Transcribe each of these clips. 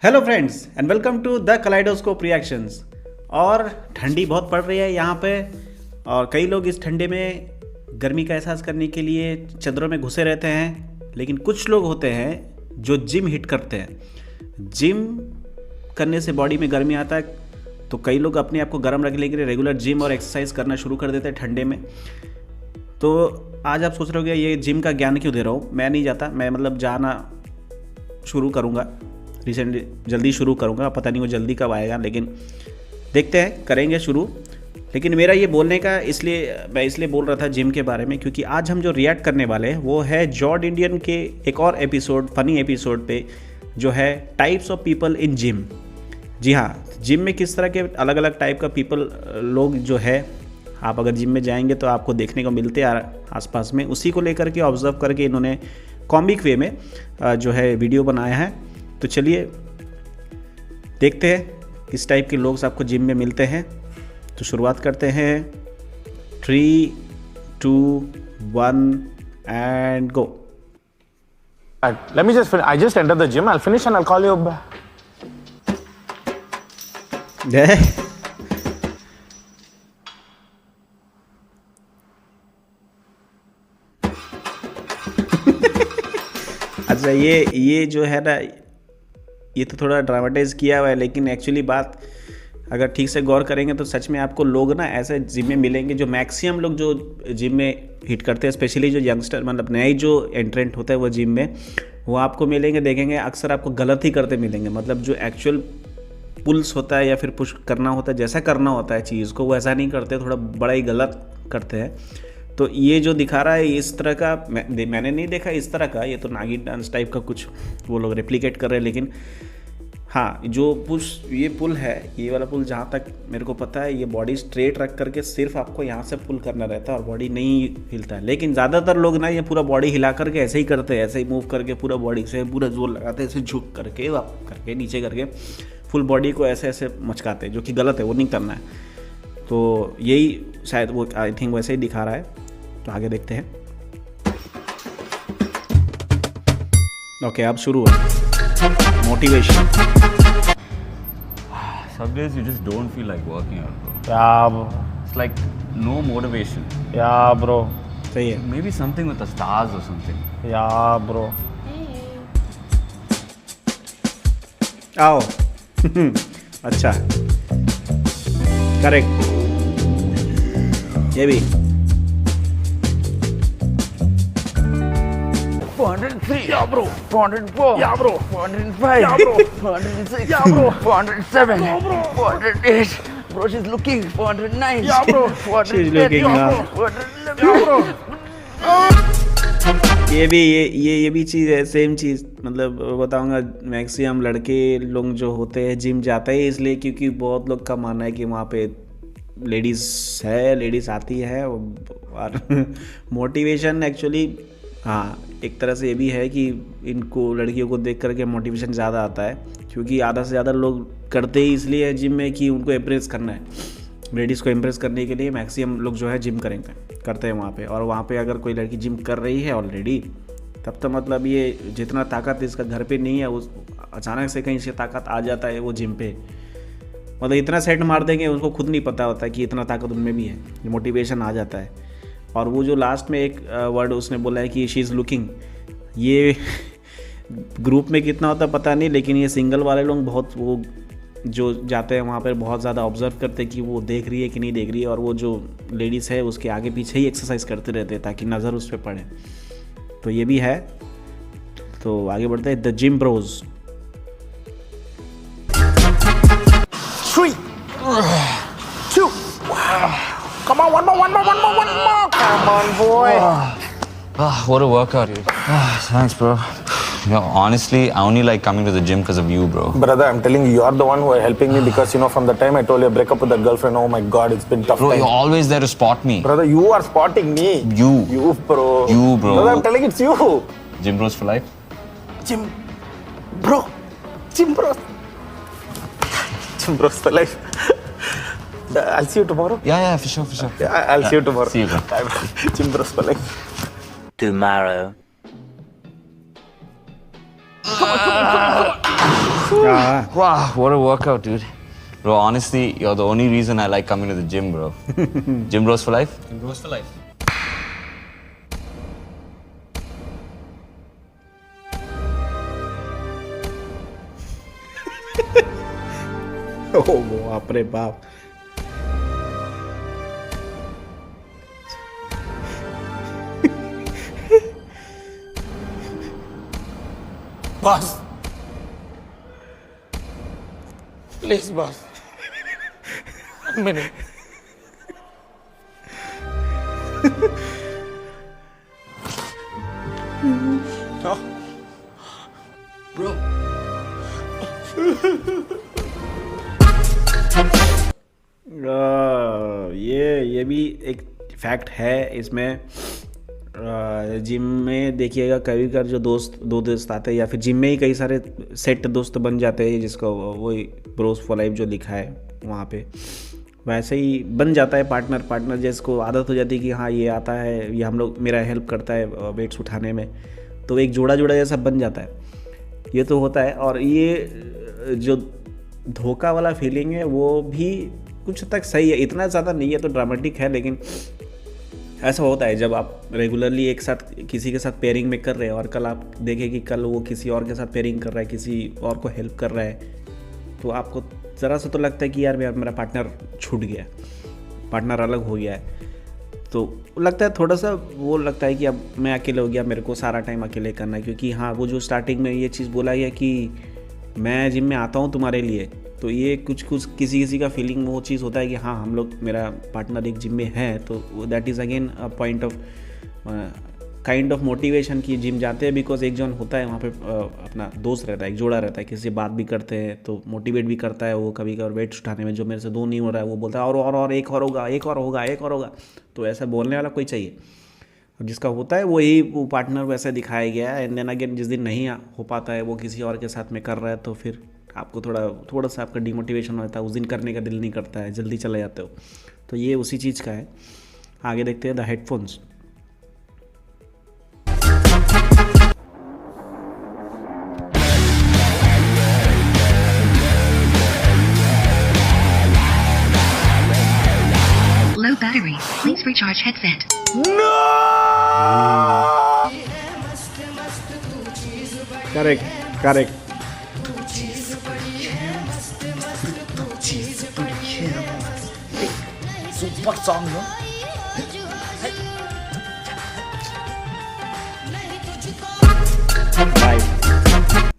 Hello friends and welcome to the kaleidoscope reactions. और ठंडी बहुत पड़ रही है यहाँ पे, और कई लोग इस ठंडे में गर्मी का एहसास करने के लिए चद्दरों में घुसे रहते हैं। लेकिन कुछ लोग होते हैं जो जिम हिट करते हैं। जिम करने से बॉडी में गर्मी आता है, तो कई लोग अपने आप को गर्म रखने के लिए रेगुलर जिम और एक्सरसाइज करना शुरू कर देते हैं ठंडे में। तो आज आप सोच रहे होगे ये जिम का ज्ञान क्यों दे रहा हूँ। मैं नहीं जाता, मैं मतलब जाना शुरू करूँगा, रिसेंटली जल्दी शुरू करूँगा। पता नहीं वो जल्दी कब आएगा, लेकिन देखते हैं, करेंगे शुरू। लेकिन मेरा ये बोलने का मैं इसलिए बोल रहा था जिम के बारे में, क्योंकि आज हम जो रिएक्ट करने वाले हैं वो है जॉर्ड इंडियन के एक और एपिसोड, फनी एपिसोड पे, जो है types of people in gym. जी हाँ, जिम में किस तरह के अलग अलग टाइप का पीपल लोग जो है, आप अगर जिम में जाएंगे तो आपको देखने को मिलते हैं आसपास में। उसी को लेकर के ऑब्जर्व करके इन्होंने कॉमिक वे में जो है वीडियो बनाया है। तो चलिए देखते हैं किस टाइप के लोग आपको जिम में मिलते हैं। तो शुरुआत करते हैं। 3, 2, 1 and go. Let me just I just entered the gym. I'll finish and I'll call you back. अच्छा, ये जो है ना, ये तो थोड़ा ड्रामेटाइज किया हुआ है, लेकिन एक्चुअली बात अगर ठीक से गौर करेंगे तो सच में आपको लोग ना ऐसे जिम में मिलेंगे जो मैक्सिमम लोग जो जिम में हिट करते हैं, स्पेशली जो यंगस्टर, मतलब नए जो एंट्रेंट होता है वो जिम में, वो आपको मिलेंगे, देखेंगे अक्सर आपको गलत ही करते मिलेंगे। मतलब जो एक्चुअल पुल्स होता है या फिर पुश करना होता है, जैसा करना होता है चीज़ को, वो ऐसा नहीं करते, थोड़ा बड़ा ही गलत करते हैं। तो ये जो दिखा रहा है इस तरह का मैंने नहीं देखा इस तरह का। ये तो नागी डांस टाइप का कुछ वो लोग रेप्लिकेट कर रहे हैं। लेकिन हाँ, जो ये पुल है, ये वाला पुल जहाँ तक मेरे को पता है, ये बॉडी स्ट्रेट रख करके सिर्फ आपको यहाँ से पुल करना रहता है और बॉडी नहीं हिलता है। लेकिन ज़्यादातर लोग ना ये पूरा बॉडी हिला करके ऐसे ही करते हैं, ऐसे ही मूव करके पूरा बॉडी से पूरा जोर लगाते हैं, ऐसे झुक करके वाप करके नीचे करके फुल बॉडी को ऐसे ऐसे मचकाते हैं, जो कि गलत है, वो नहीं करना है। तो यही शायद वो आई थिंक वैसे ही दिखा रहा है। तो आगे देखते हैं। ओके, अब शुरू है motivation. Some days you just don't feel like working out, bro. Yeah, bro. It's like no motivation. Yeah, bro. सही है। Maybe something with the stars or something. Yeah, bro. आओ। अच्छा, करेक्ट, ये भी 403. Yeah, bro. 404. Yeah, bro. 405. Yeah, bro. 406. Yeah, bro. 407. Yeah, bro. 408. Bro, she's looking. 409. Yeah, bro. 410. She's looking, yeah, yeah. bro. 411. Yeah, bro. ये भी चीज़ है, same चीज़। मतलब बताऊंगा, maximum लड़के लोग जो होते हैं जिम जाते हैं इसलिए क्योंकि बहुत लोग का मानना है कि वहाँ पे लेडीज़ आती है। और मोटिवेशन एक्चुअली, हाँ, एक तरह से ये भी है कि इनको लड़कियों को देख करके मोटिवेशन ज़्यादा आता है, क्योंकि आधा से ज़्यादा लोग करते ही इसलिए है जिम में कि उनको इम्प्रेस करना है। लेडीज़ को इम्प्रेस करने के लिए मैक्सिमम लोग जो है जिम करते हैं वहाँ पे। और वहाँ पे अगर कोई लड़की जिम कर रही है ऑलरेडी, तब तो मतलब ये जितना ताकत इसका घर पे नहीं है, उस अचानक से कहीं से ताकत आ जाता है वो जिम पे। मतलब इतना सेट मार देंगे, उनको खुद नहीं पता होता कि इतना ताकत उनमें भी है, मोटिवेशन आ जाता है। और वो जो लास्ट में एक वर्ड उसने बोला है कि शी इज़ लुकिंग, ये ग्रुप में कितना होता है पता नहीं, लेकिन ये सिंगल वाले लोग बहुत, वो जो जाते हैं वहाँ पर बहुत ज़्यादा ऑब्जर्व करते हैं कि वो देख रही है कि नहीं देख रही है, और वो जो लेडीज़ है उसके आगे पीछे ही एक्सरसाइज करते रहते हैं ताकि नज़र उस पर पड़े। तो ये भी है। तो आगे बढ़ते हैं। The gym bros. 3, 2. Come on, one more. Come on, boy. What a workout, dude. Thanks, bro. Honestly, I only like coming to the gym because of you, bro. Brother, I'm telling you, you're the one who are helping me because, from the time I told you I break up with that girlfriend, oh my God, it's been tough Bro, time. you're always there to spot me. Brother, you are spotting me. You, bro. Brother, I'm telling it's you. Gym bros for life. Gym bros for life. I'll see you tomorrow. Yeah, for sure. Yeah, I'll see you tomorrow. See you, bro. Bye. Gym bros for life. Tomorrow. Come on. Wow, what a workout, dude. Bro, honestly, you're the only reason I like coming to the gym, bro. Gym bros for life? Gym bros for life. ओ बाप रे बाप। Boss. Please, boss. 1 minute. No. Bro. ये भी एक fact है इसमें। Gym में देखिएगा कभी कभार जो दो दोस्त आते हैं या फिर जिम में ही कई सारे सेट दोस्त बन जाते हैं, जिसको वही ब्रोस फॉर लाइफ जो लिखा है वहाँ पे, वैसे ही बन जाता है पार्टनर जिसको आदत हो जाती है कि हाँ ये आता है, ये हम लोग मेरा हेल्प करता है वेट्स उठाने में, तो एक जोड़ा जैसा बन जाता है। ये तो होता है। और ये जो धोखा वाला फीलिंग है वो भी कुछ तक सही है, इतना ज़्यादा नहीं है तो ड्रामेटिक है, लेकिन ऐसा होता है जब आप रेगुलरली एक साथ किसी के साथ पेयरिंग में कर रहे हैं और कल आप देखें कि कल वो किसी और के साथ पेयरिंग कर रहा है, किसी और को हेल्प कर रहा है, तो आपको ज़रा सा तो लगता है कि यार मेरा पार्टनर छूट गया, पार्टनर अलग हो गया है, तो लगता है थोड़ा सा वो लगता है कि अब मैं अकेले हो गया, मेरे को सारा टाइम अकेले करना है। क्योंकि हाँ वो जो स्टार्टिंग में ये चीज़ बोला गया कि मैं जिम में आता हूँ तुम्हारे लिए, तो ये कुछ किसी का फीलिंग वो चीज़ होता है कि हाँ हम लोग, मेरा पार्टनर एक जिम में है, तो that is again a point of kind of motivation की जिम जाते हैं, बिकॉज एक जन होता है वहाँ पे अपना दोस्त रहता है, एक जोड़ा रहता है, किसी से बात भी करते हैं तो मोटिवेट भी करता है वो। कभी कभार वेट उठाने में जो मेरे से 2 नहीं हो रहा है वो बोलता है और एक और होगा, तो ऐसा बोलने वाला कोई चाहिए। और जिसका होता है वो पार्टनर वैसे दिखाया गया है। एंड देन अगेन जिस दिन नहीं हो पाता है वो किसी और के साथ में कर रहा है, तो फिर आपको थोड़ा सा आपका डिमोटिवेशन होता है, उस दिन करने का दिल नहीं करता है, जल्दी चले जाते हो। तो ये उसी चीज़ का है। आगे देखते हैं the headphones. Low battery. Please recharge headset. Correct. Super song, no?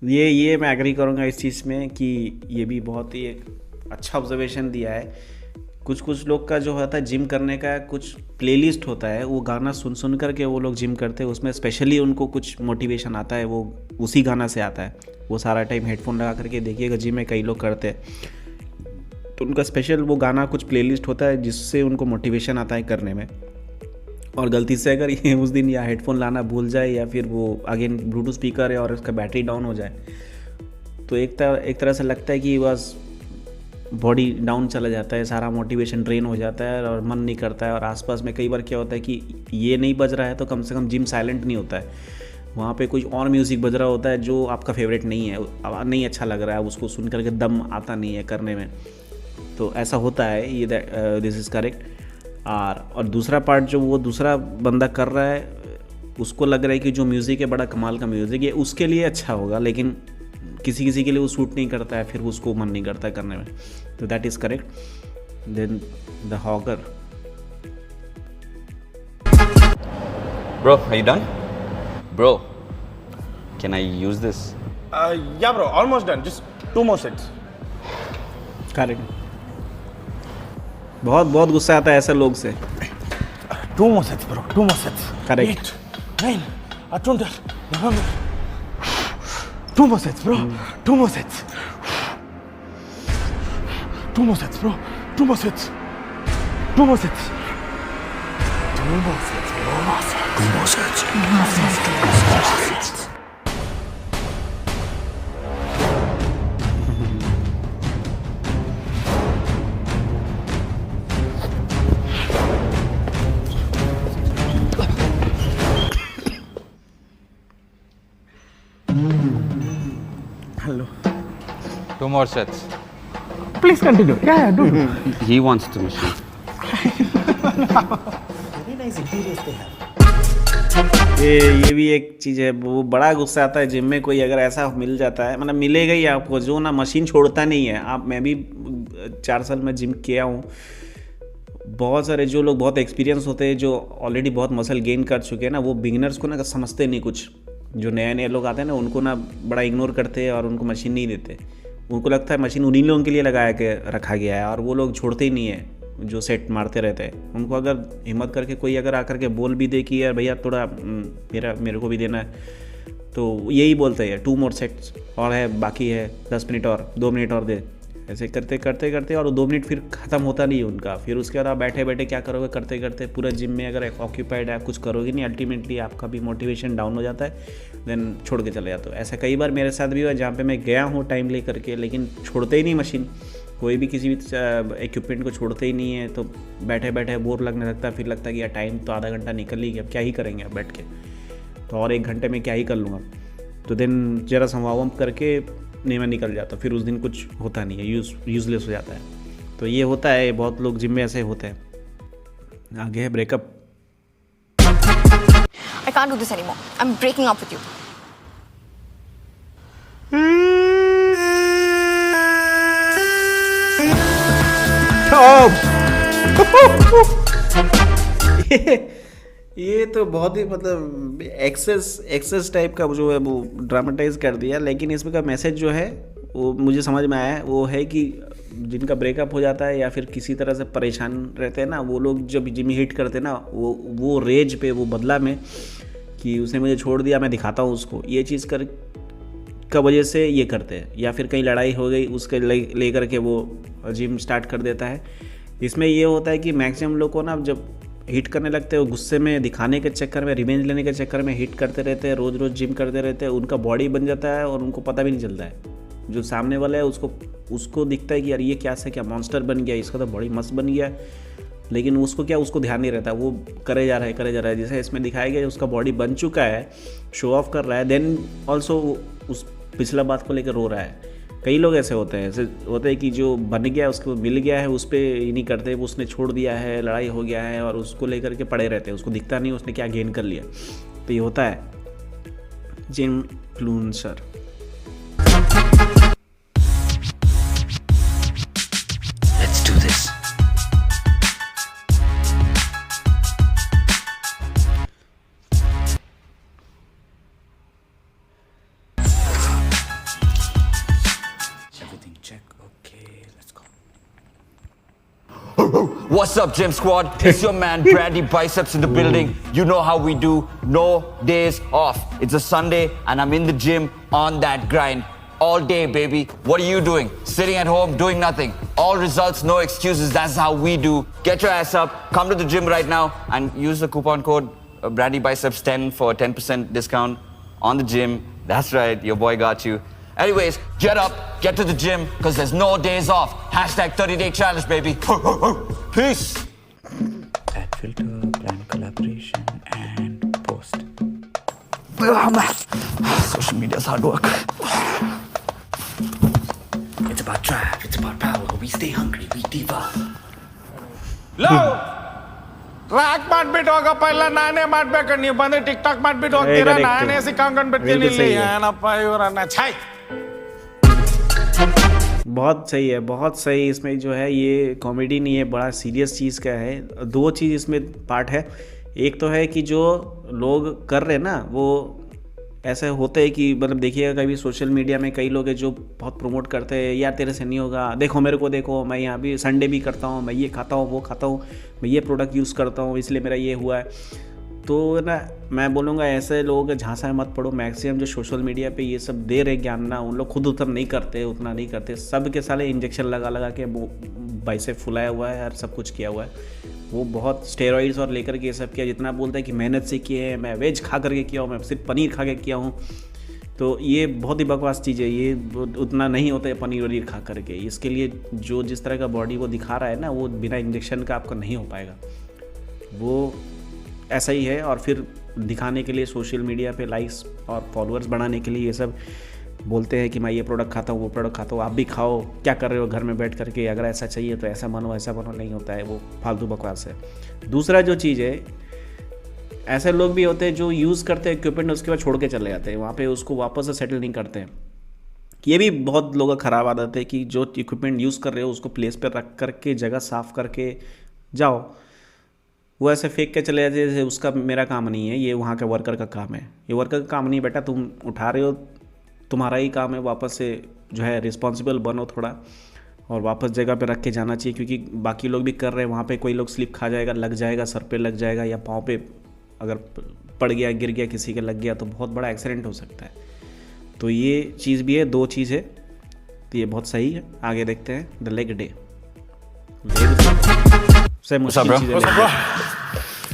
ये मैं एग्री करूँगा इस चीज़ में कि ये भी बहुत ही एक अच्छा ऑब्जर्वेशन दिया है। कुछ लोग का जो होता है जिम करने का कुछ प्लेलिस्ट होता है, वो गाना सुन करके वो लोग जिम करते हैं, उसमें स्पेशली उनको कुछ मोटिवेशन आता है, वो उसी गाना से आता है। वो सारा टाइम हेडफोन लगा करके देखिएगा जिम में कई लोग करते हैं, तो उनका स्पेशल वो गाना कुछ प्लेलिस्ट होता है जिससे उनको मोटिवेशन आता है करने में। और गलती से अगर ये उस दिन या हेडफोन लाना भूल जाए या फिर वो अगेन ब्लूटूथ स्पीकर है और उसका बैटरी डाउन हो जाए, तो एक तरह से लगता है कि बस बॉडी डाउन चला जाता है, सारा मोटिवेशन ड्रेन हो जाता है और मन नहीं करता है। और आसपास में कई बार क्या होता है कि ये नहीं बज रहा है तो कम से कम जिम साइलेंट नहीं होता है, वहाँ पे कुछ और म्यूज़िक बज रहा होता है जो आपका फेवरेट नहीं है, नहीं अच्छा लग रहा है, उसको सुन करके दम आता नहीं है करने में। तो ऐसा होता है, ये दिस इज़ करेक्ट। और दूसरा पार्ट जो वो दूसरा बंदा कर रहा है उसको लग रहा है कि जो म्यूज़िक है बड़ा कमाल का म्यूज़िक है, उसके लिए अच्छा होगा, लेकिन किसी के लिए वो सूट नहीं करता है, फिर उसको मन नहीं करता है करने में। तो that is correct. Then the hogger. Bro, are you done? Bro, can I use this? Yeah, bro. Almost done. Just 2 more sets. Correct. बहुत गुस्सा आता है ऐसे लोग से। 2 more sets, bro. 2 more sets. Correct. 8, 9, 20, November. 2 more sets, bro. 2 more sets. 2 more sets, bro. 2 more sets. 2 more sets. 2 more sets, bro. 2 more sets. 2 more sets. 2 more sets. Hello. 2 more sets. Please continue. Yeah, do. He wants the machine. ये भी एक चीज़ है, वो बड़ा गुस्सा आता है gym में कोई अगर ऐसा मिल जाता है, मतलब मिलेगा ही आपको जो ना मशीन छोड़ता नहीं है। आप मैं भी 4 साल में जिम किया हूँ, बहुत सारे जो लोग बहुत एक्सपीरियंस होते हैं, जो ऑलरेडी बहुत मसल गेन कर चुके हैं ना, वो बिगिनर्स को ना समझते नहीं कुछ। जो नए नए लोग आते हैं ना, उनको ना बड़ा इग्नोर करते हैं और उनको मशीन नहीं देते। उनको लगता है मशीन उन्हीं लोगों के लिए लगाया के रखा गया है, और वो लोग छोड़ते ही नहीं है, जो सेट मारते रहते हैं। उनको अगर हिम्मत करके कोई अगर आकर के बोल भी दे कि यार भैया थोड़ा मेरे को भी देना है, तो यही बोलते हैं 2 more sets और है, बाकी है 10 मिनट और 2 मिनट और दे। ऐसे करते करते करते और 2 मिनट फिर ख़त्म होता नहीं है उनका। फिर उसके बाद आप बैठे बैठे क्या करोगे, करते करते पूरा जिम में अगर ऑक्यूपाइड है, आप कुछ करोगे नहीं, अल्टीमेटली आपका भी मोटिवेशन डाउन हो जाता है, देन छोड़ के चले जाते हो। ऐसा कई बार मेरे साथ भी हुआ जहाँ पे मैं गया हूँ टाइम ले करके, लेकिन छोड़ते ही नहीं मशीन, कोई भी किसी भी इक्विपमेंट को छोड़ते ही नहीं है। तो बैठे बैठे बोर लगने लगता है, फिर लगता है कि यार टाइम तो आधा घंटा निकल ही गया, क्या ही करेंगे अब बैठ के, तो और 1 घंटे में क्या ही कर लूँगा। तो देन जरा सा वार्म अप करके नहीं मैं निकल जाता, फिर उस दिन कुछ होता नहीं है, यूज़लेस हो जाता है। तो ये होता है, बहुत लोग जिम में ऐसे होते हैं। आगे है breakup. I can't do this anymore. I'm breaking up with you. ये तो बहुत ही मतलब एक्सेस टाइप का जो है वो ड्रामेटाइज कर दिया। लेकिन इसमें का मैसेज जो है वो मुझे समझ में आया है, वो है कि जिनका ब्रेकअप हो जाता है या फिर किसी तरह से परेशान रहते हैं ना, वो लोग जब जिम हिट करते हैं ना, वो रेज पे, वो बदला में कि उसने मुझे छोड़ दिया, मैं दिखाता हूँ उसको, ये चीज़ का वजह से ये करते हैं। या फिर कहीं लड़ाई हो गई, उसके लेकर के वो जिम स्टार्ट कर देता है। इसमें ये होता है कि मैक्सिमम लोग को ना जब हिट करने लगते हैं, वो गुस्से में दिखाने के चक्कर में, रिवेंज लेने के चक्कर में हिट करते रहते हैं, रोज़ रोज़ जिम करते रहते हैं, उनका बॉडी बन जाता है और उनको पता भी नहीं चलता है। जो सामने वाला है उसको दिखता है कि यार ये क्या से क्या मॉन्स्टर बन गया, इसका तो बॉडी मस्त बन गया, लेकिन उसको ध्यान नहीं रहता, वो करे जा रहा है। जैसे इसमें दिखाया गया उसका बॉडी बन चुका है, शो ऑफ कर रहा है, देन ऑल्सो उस पिछला बात को लेकर रो रहा है। कई लोग ऐसे होते हैं कि जो बन गया, उसको मिल गया है, उस पर ये नहीं करते, वो उसने छोड़ दिया है, लड़ाई हो गया है और उसको लेकर के पड़े रहते हैं, उसको दिखता नहीं उसने क्या गेन कर लिया। तो ये होता है gym influencer. Let's do this. Everything check. Okay, let's go. What's up, Gym Squad? It's your man, Brandy Biceps in the building. You know how we do. No days off. It's a Sunday and I'm in the gym on that grind. All day, baby. What are you doing? Sitting at home, doing nothing. All results, no excuses. That's how we do. Get your ass up. Come to the gym right now and use the coupon code BrandyBiceps10 for 10% discount on the gym. That's right. Your boy got you. Anyways, get up, get to the gym, because there's no days off. Hashtag 30-day challenge, baby. Peace. Add filter, plan collaboration and post. Social media's hard work. It's about drive, it's about power. We stay hungry, we devour. लो rock ಮಾಡ್ಬಿಟ್ಟೋಗ ಪೈಲ ನಾನೇ ಮಾಡ್ಬೇಕು ನೀವು ಬಂದು tick talk ಮಾಡ್ಬಿಟ್ಟು ಹೋಗ್ತೀರಾ ನಾನೇ ಸಿಕ್ಕಾಂಗೊಂಡ್ ಬಿಡ್ತೀನಿ ಇಲ್ಲಿ ಏನಪ್ಪ ಇವರನ್ನ ಛಾಯ್ बहुत सही है, बहुत सही। इसमें जो है ये कॉमेडी नहीं है, बड़ा सीरियस चीज़ का है। 2 चीज़ इसमें पार्ट है। एक तो है कि जो लोग कर रहे हैं ना, वो ऐसे होते हैं कि मतलब देखिएगा कभी सोशल मीडिया में कई लोग हैं जो बहुत प्रमोट करते हैं, यार तेरे से नहीं होगा, देखो मेरे को देखो, मैं यहाँ भी संडे भी करता हूँ, मैं ये खाता हूँ, वो खाता हूँ, मैं ये प्रोडक्ट यूज़ करता हूँ, इसलिए मेरा ये हुआ है। तो ना मैं बोलूँगा ऐसे लोग झांसा में मत पड़ो। मैक्सिमम जो सोशल मीडिया पे ये सब दे रहे ज्ञान ना, उन लोग खुद उतना नहीं करते। सब के साले इंजेक्शन लगा के वो बाइसेप फुलाया हुआ है और सब कुछ किया हुआ है। वो बहुत स्टेरॉइड्स और लेकर के ये सब किया, जितना बोलता है कि मेहनत से किए हैं, मैं वेज खा करके किया हूँ, मैं सिर्फ पनीर खा के किया हूँ, तो ये बहुत ही बकवास चीज़ है। ये उतना नहीं होता है पनीर वनीर खा करके। इसके लिए जो जिस तरह का बॉडी वो दिखा रहा है ना, वो बिना इंजेक्शन का आपका नहीं हो पाएगा। वो ऐसा ही है। और फिर दिखाने के लिए सोशल मीडिया पे लाइक्स और फॉलोअर्स बढ़ाने के लिए ये सब बोलते हैं कि मैं ये प्रोडक्ट खाता हूँ, वो प्रोडक्ट खाता हूँ, आप भी खाओ, क्या कर रहे हो घर में बैठ करके, अगर ऐसा चाहिए तो ऐसा बनो, ऐसा बनो, नहीं होता है, वो फालतू बकवास है। दूसरा जो चीज़ है, ऐसे लोग भी होते हैं जो यूज़ करते हैं इक्विपमेंट, उसके बाद छोड़ के चले जाते हैं, वहाँ पे उसको वापस से सेटल नहीं करते हैं। ये भी बहुत लोगों का ख़राब आदत है कि जो इक्विपमेंट यूज़ कर रहे हो उसको प्लेस पर रख करके जगह साफ़ करके जाओ, वो ऐसे फेंक के चले जाते हैं, उसका मेरा काम नहीं है, ये वहाँ के वर्कर का काम है। ये वर्कर का काम नहीं बेटा, तुम उठा रहे हो, तुम्हारा ही काम है, वापस से जो है रिस्पॉन्सिबल बनो थोड़ा, और वापस जगह पे रख के जाना चाहिए, क्योंकि बाकी लोग भी कर रहे हैं। वहाँ पे कोई लोग स्लिप खा जाएगा, लग जाएगा, सर पे लग जाएगा, या पाँव पे अगर पड़ गया, गिर गया, किसी के लग गया तो बहुत बड़ा एक्सीडेंट हो सकता है। तो ये चीज़ भी है, 2 चीज़ है, तो ये बहुत सही है। आगे देखते हैं द लेग डे। से मुश्किल चीज़ है।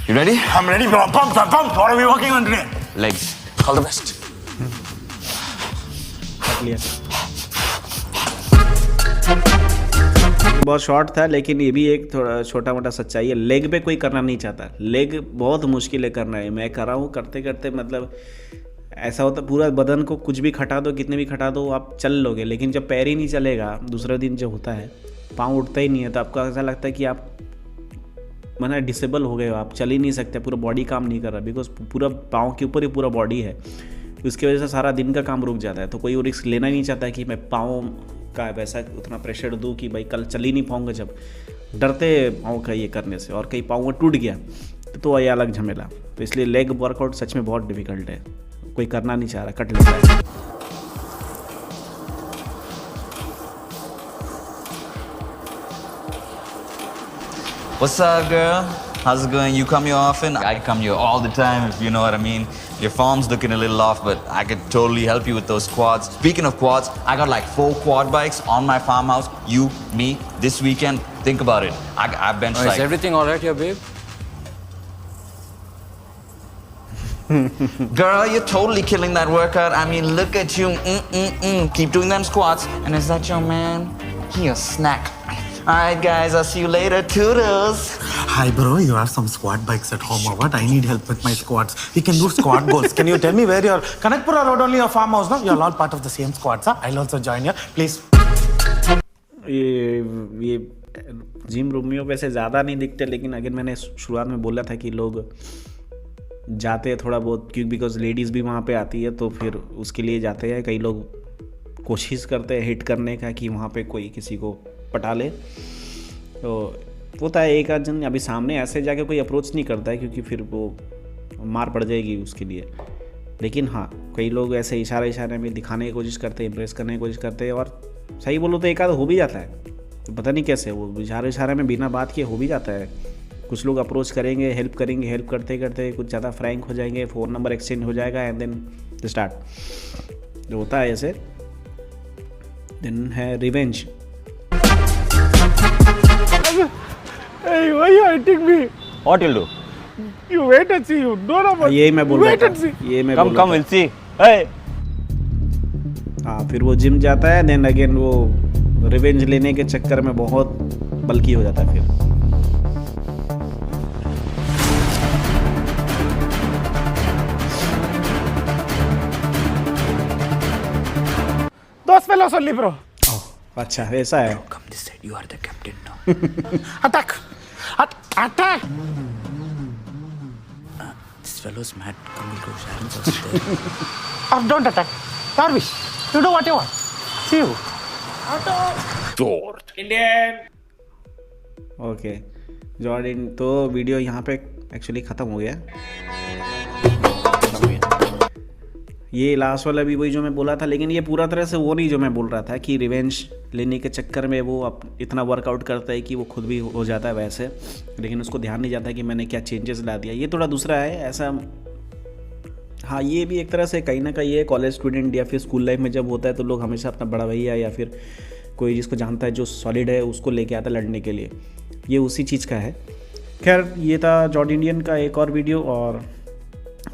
You ready? I'm ready, bro. Pumped. What are we working on today? Legs. All the best. बहुत शॉर्ट था, लेकिन ये भी एक थोड़ा छोटा मोटा सच्चाई है। लेग पे कोई करना नहीं चाहता, लेग बहुत मुश्किल है करना है। मैं कर रहा हूँ, करते करते मतलब ऐसा होता, पूरा बदन को कुछ भी खटा दो, कितने भी खटा दो, आप चल लोगे, लेकिन जब पैर ही नहीं चलेगा, दूसरे दिन जो होता है पाँव उठता ही नहीं है, तो आपको ऐसा लगता है कि आप माना डिसेबल हो गए हो, आप चल ही नहीं सकते, पूरा बॉडी काम नहीं कर रहा, बिकॉज पूरा पाँव के ऊपर ही पूरा बॉडी है, उसकी वजह से सारा दिन का काम रुक जाता है। तो कोई वो रिस्क लेना ही नहीं चाहता है कि मैं पाँव का वैसा उतना प्रेशर दूँ कि भाई कल चल ही नहीं पाऊँगा, जब डरते पाँव का ये करने से, और कहीं पाँव टूट गया तो ये अलग झमेला। तो इसलिए लेग वर्कआउट सच में बहुत डिफिकल्ट है, कोई करना नहीं चाह रहा, कट लेता है। What's up, girl? How's it going? You come here often? I come here all the time, if you know what I mean. Your form's looking a little off, but I could totally help you with those quads. Speaking of quads, I got like 4 quad bikes on my farmhouse. You, me, this weekend. Think about it. I bench Is like... everything all right here, babe? Girl, you're totally killing that workout. I mean, look at you. Keep doing them squats. And is that your man? He a snack. Alright guys, I'll see you later. Toodles. Hi bro, you have some squat bikes at home or what? I need help with my squats. We can do squat goals. Can you tell me where your Kanakpura Road only your farmhouse, no? You're all part of the same squads, huh? I'll also join you. Please. ये gym रूमियों पे से ज़्यादा नहीं दिखते, लेकिन अगर मैंने शुरुआत में बोला था कि लोग जाते हैं थोड़ा बहुत, क्योंकि बिकॉज लेडीज़ भी वहाँ पे आती है, तो फिर उसके लिए जाते हैं। कई लोग कोशिश करते हैं हिट करने का कि वहाँ पे कोई किसी को पटा ले, तो होता है एक आध जन। अभी सामने ऐसे जाके कोई अप्रोच नहीं करता है, क्योंकि फिर वो मार पड़ जाएगी उसके लिए। लेकिन हाँ, कई लोग ऐसे इशारे में दिखाने की कोशिश करते हैं, इम्प्रेस करने की कोशिश करते हैं, और सही बोलो तो एक आध हो भी जाता है। तो पता नहीं कैसे वो इशारे में बिना बात किए हो भी जाता है। कुछ लोग अप्रोच करेंगे, हेल्प करेंगे, हेल्प करते करते कुछ ज़्यादा फ्रैंक हो जाएंगे, फ़ोन नंबर एक्सचेंज हो जाएगा, एंड देन स्टार्ट जो होता है ऐसे। देन है revenge. Hey, why are you hitting me? What you'll do? You wait and see. You don't know what. यही मैं बोल रहा Wait and see. था, ये मैं Come, बोल रहा come, we'll see. Hey! हाँ, फिर वो जिम जाता है, देन अगेन वो रिवेंज लेने के चक्कर में बहुत बल्कि हो जाता है फिर। Those fellows only, bro. अच्छा ऐसा है। Come this side. You are the captain now. Attack! Attack! This fellow's mad. Come, we'll go. Sharon's also there. Don't attack. Darvish, you do what you want. See you. Okay Jordan, तो video यहाँ पे actually ख़त्म हो गया। ये last वाला भी वही जो मैं बोला था, लेकिन ये पूरा तरह से वो नहीं जो मैं बोल रहा था कि रिवेंज लेने के चक्कर में वो इतना वर्कआउट करता है कि वो खुद भी हो जाता है वैसे, लेकिन उसको ध्यान नहीं जाता कि मैंने क्या चेंजेस ला दिया। ये थोड़ा दूसरा है ऐसा। हाँ, ये भी एक तरह से कहीं ना कहीं है, कॉलेज स्टूडेंट या फिर स्कूल लाइफ में जब होता है तो लोग हमेशा अपना बड़ा भैया या फिर कोई जिसको जानता है जो सॉलिड है उसको लेके आता लड़ने के लिए, ये उसी चीज़ का है। खैर, ये था जॉर्ड इंडियन का एक और वीडियो, और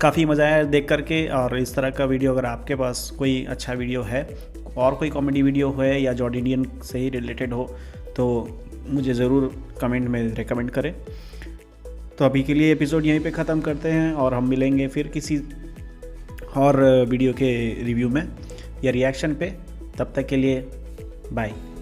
काफ़ी मज़ा आया देख करके। और इस तरह का वीडियो अगर आपके पास कोई अच्छा वीडियो है और कोई कॉमेडी वीडियो है या जॉर्ड इंडियन से ही रिलेटेड हो तो मुझे ज़रूर कमेंट में रेकमेंड करें। तो अभी के लिए एपिसोड यहीं पे ख़त्म करते हैं, और हम मिलेंगे फिर किसी और वीडियो के रिव्यू में। ये रिएक्शन पे। तब तक के लिए बाय।